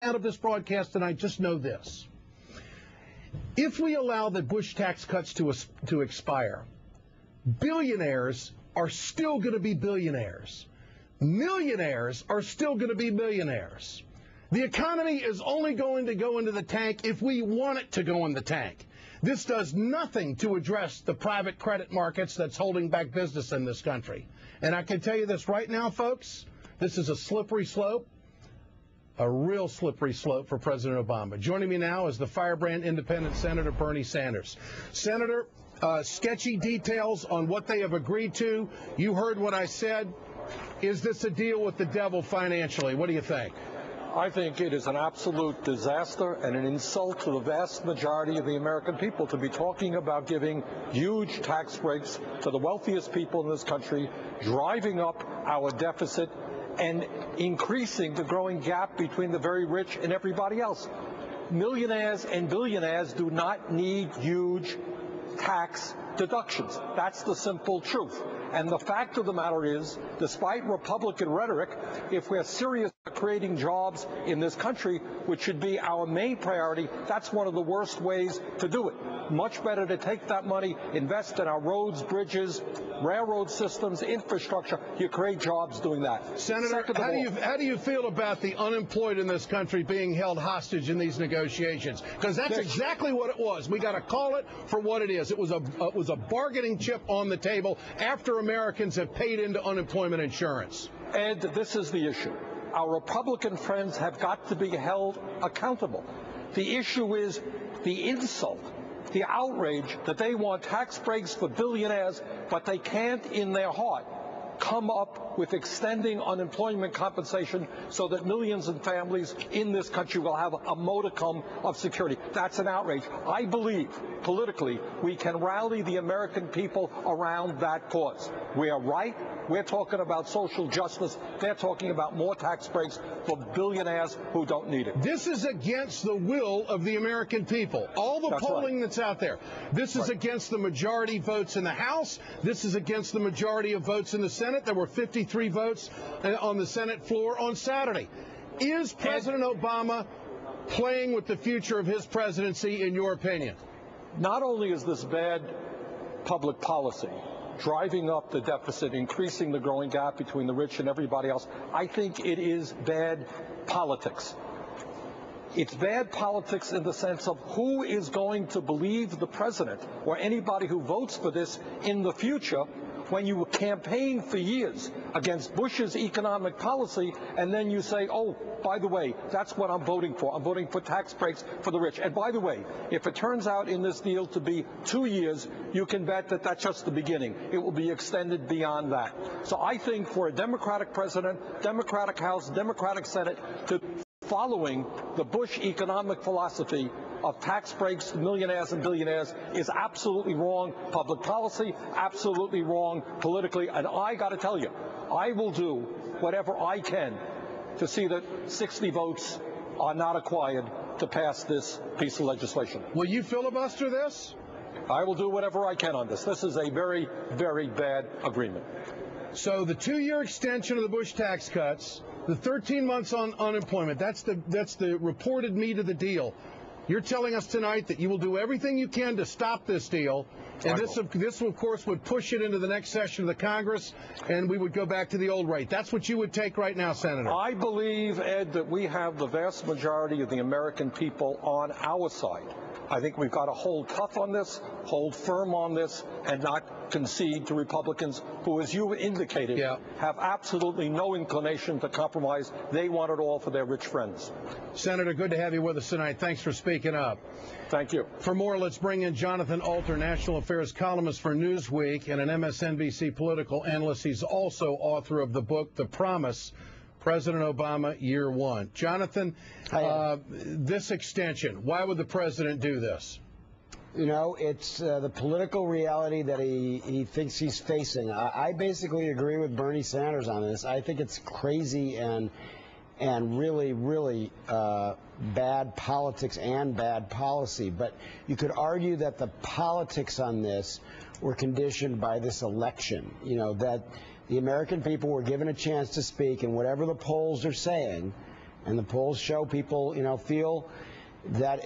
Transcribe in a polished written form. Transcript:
out of this broadcast tonight, just know this. If we allow the Bush tax cuts to expire, billionaires are still going to be billionaires. Millionaires are still going to be millionaires. The economy is only going to go into the tank if we want it to go in the tank. This does nothing to address the private credit markets that's holding back business in this country. And I can tell you this right now, folks, this is a slippery slope, a real slippery slope for President Obama. Joining me now is the firebrand independent Senator Bernie Sanders. Senator, sketchy details on what they have agreed to. You heard what I said. Is this a deal with the devil financially? What do you think? I think it is an absolute disaster and an insult to the vast majority of the American people to be talking about giving huge tax breaks to the wealthiest people in this country, driving up our deficit, and increasing the growing gap between the very rich and everybody else. Millionaires and billionaires do not need huge tax deductions. That's the simple truth. And the fact of the matter is, despite Republican rhetoric, if we're serious about creating jobs in this country, which should be our main priority, that's one of the worst ways to do it. Much better to take that money, invest in our roads, bridges, railroad systems, infrastructure. You create jobs doing that. Senator, how do you feel about the unemployed in this country being held hostage in these negotiations? Because that's exactly what it was. We got to call it for what it is. It was a bargaining chip on the table after Americans have paid into unemployment insurance. Ed, this is the issue. Our Republican friends have got to be held accountable. The issue is the insult, the outrage that they want tax breaks for billionaires, but they can't in their heart come up with extending unemployment compensation so that millions of families in this country will have a modicum of security. That's an outrage. I believe politically we can rally the American people around that cause. We are right. We're talking about social justice. They're talking about more tax breaks for billionaires who don't need it. This is against the will of the American people. All the polling that's out there. This is against the majority votes in the House. This is against the majority of votes in the Senate. There were 53 votes on the Senate floor on Saturday. Is President Obama playing with the future of his presidency, in your opinion? Not only is this bad public policy, driving up the deficit, increasing the growing gap between the rich and everybody else, I think it is bad politics. It's bad politics in the sense of who is going to believe the president or anybody who votes for this in the future when you campaign for years against Bush's economic policy, and then you say, oh, by the way, that's what I'm voting for. I'm voting for tax breaks for the rich. And by the way, if it turns out in this deal to be 2 years, you can bet that that's just the beginning. It will be extended beyond that. So I think for a Democratic president, Democratic House, Democratic Senate, to following the Bush economic philosophy of tax breaks to millionaires and billionaires is absolutely wrong public policy, absolutely wrong politically, and I got to tell you, I will do whatever I can to see that 60 votes are not acquired to pass this piece of legislation. Will you filibuster this? I will do whatever I can on this. This is a very, very bad agreement. So the 2-year extension of the Bush tax cuts, the 13 months on unemployment, that's the reported meat of the deal. You're telling us tonight that you will do everything you can to stop this deal, and this, of course, would push it into the next session of the Congress, and we would go back to the old rate. That's what you would take right now, Senator. I believe, Ed, that we have the vast majority of the American people on our side. I think we've got to hold tough on this, hold firm on this, and not concede to Republicans who, as you indicated, have absolutely no inclination to compromise. They want it all for their rich friends. Senator, good to have you with us tonight. Thanks for speaking up. Thank you. For more, let's bring in Jonathan Alter, national affairs columnist for Newsweek and an MSNBC political analyst. He's also author of the book, The Promise, President Obama, Year One. Jonathan, this extension, why would the president do this? You know, it's the political reality that he thinks he's facing. I basically agree with Bernie Sanders on this. I think it's crazy and really, really bad politics and bad policy. But you could argue that the politics on this were conditioned by this election, you know, that the American people were given a chance to speak, and whatever the polls are saying, And the polls show people, feel that